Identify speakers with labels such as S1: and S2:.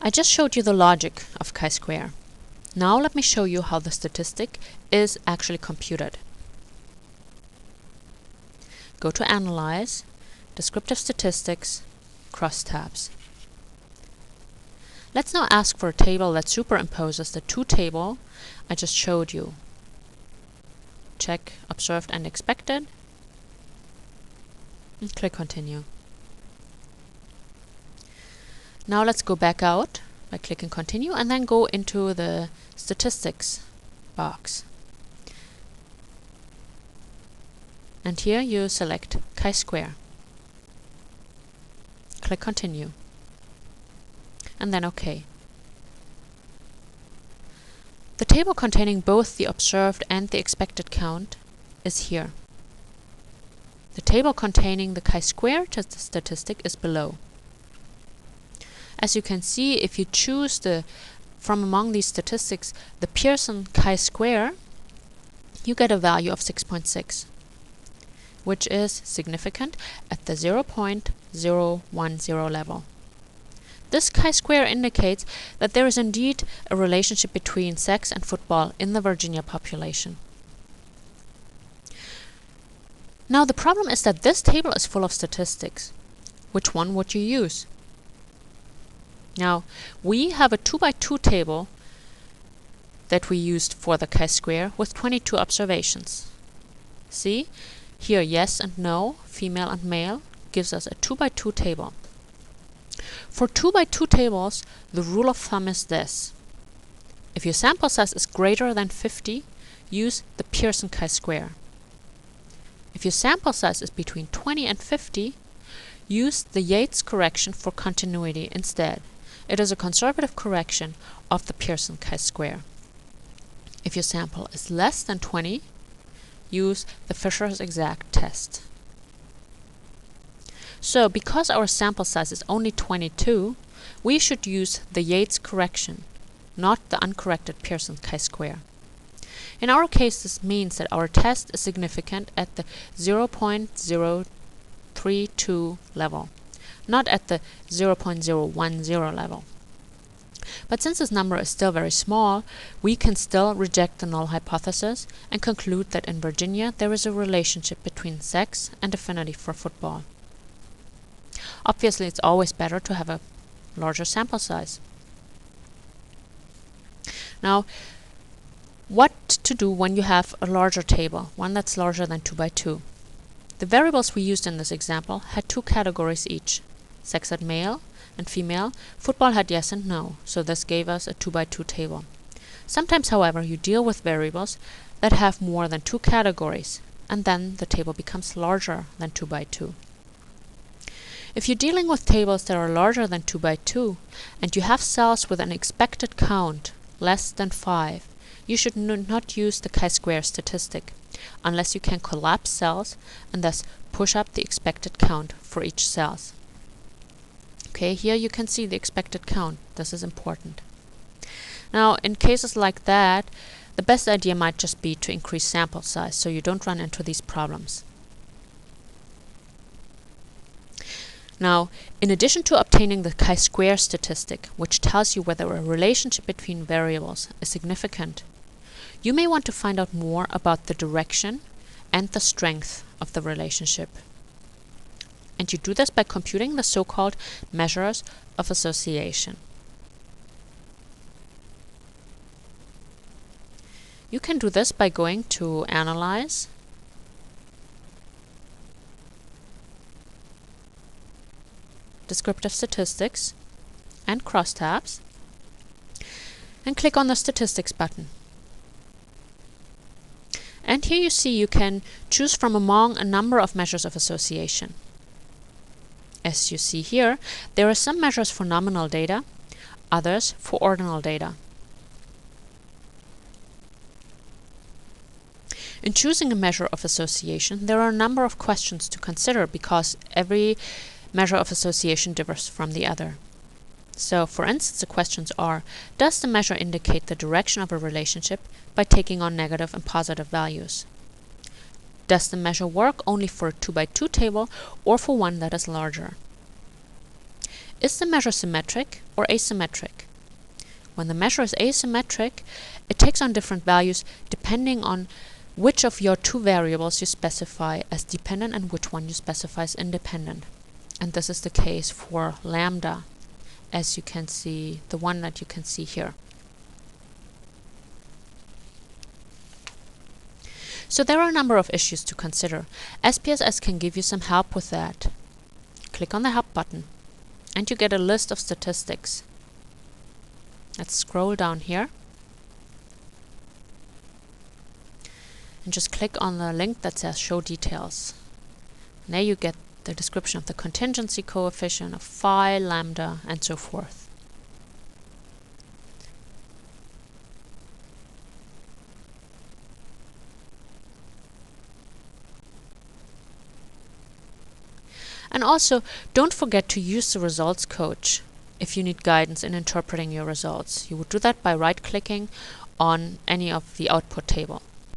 S1: I just showed you the logic of chi-square. Now let me show you how the statistic is actually computed. Go to Analyze, Descriptive Statistics, Crosstabs. Let's now ask for a table that superimposes the two tables I just showed you. Check Observed and Expected, and click Continue. Now let's go back out by clicking Continue and then go into the Statistics box. And here you select chi-square. Click Continue. And then OK. The table containing both the observed and the expected count is here. The table containing the chi-square statistic is below. As you can see, if you choose from among these statistics the Pearson chi-square, you get a value of 6.6, which is significant at the 0.010 level. This chi-square indicates that there is indeed a relationship between sex and football in the Virginia population. Now the problem is that this table is full of statistics. Which one would you use? Now, we have a 2x2 table that we used for the chi-square with 22 observations. See? Here, yes and no, female and male, gives us a 2x2 table. For 2x2 tables, the rule of thumb is this. If your sample size is greater than 50, use the Pearson chi-square. If your sample size is between 20 and 50, use the Yates correction for continuity instead. It is a conservative correction of the Pearson chi-square. If your sample is less than 20, use the Fisher's exact test. So, because our sample size is only 22, we should use the Yates correction, not the uncorrected Pearson chi-square. In our case, this means that our test is significant at the 0.032 level, not at the 0.010 level. But since this number is still very small, we can still reject the null hypothesis and conclude that in Virginia there is a relationship between sex and affinity for football. Obviously, it's always better to have a larger sample size. Now, what to do when you have a larger table, one that's larger than 2x2? The variables we used in this example had two categories each. Sex had male and female, football had yes and no, so this gave us a 2x2 table. Sometimes, however, you deal with variables that have more than two categories, and then the table becomes larger than 2x2. If you're dealing with tables that are larger than 2x2, and you have cells with an expected count less than 5, you should not use the chi-square statistic, unless you can collapse cells and thus push up the expected count for each cell. Okay, here you can see the expected count. This is important. Now, in cases like that, the best idea might just be to increase sample size so you don't run into these problems. Now, in addition to obtaining the chi-square statistic, which tells you whether a relationship between variables is significant, you may want to find out more about the direction and the strength of the relationship. And you do this by computing the so-called measures of association. You can do this by going to Analyze, Descriptive Statistics, and Crosstabs, and click on the Statistics button. And here you see you can choose from among a number of measures of association. As you see here, there are some measures for nominal data, others for ordinal data. In choosing a measure of association, there are a number of questions to consider because every measure of association differs from the other. So, for instance, the questions are, does the measure indicate the direction of a relationship by taking on negative and positive values? Does the measure work only for a 2x2 table or for one that is larger? is the measure symmetric or asymmetric? When the measure is asymmetric, it takes on different values depending on which of your two variables you specify as dependent and which one you specify as independent. And this is the case for lambda, as you can see, the one that you can see here. So there are a number of issues to consider. SPSS can give you some help with that. Click on the Help button and you get a list of statistics. Let's scroll down here and just click on the link that says Show Details. And there you get the description of the contingency coefficient, of phi, lambda, and so forth. And also, don't forget to use the results coach if you need guidance in interpreting your results. You would do that by right-clicking on any of the output table.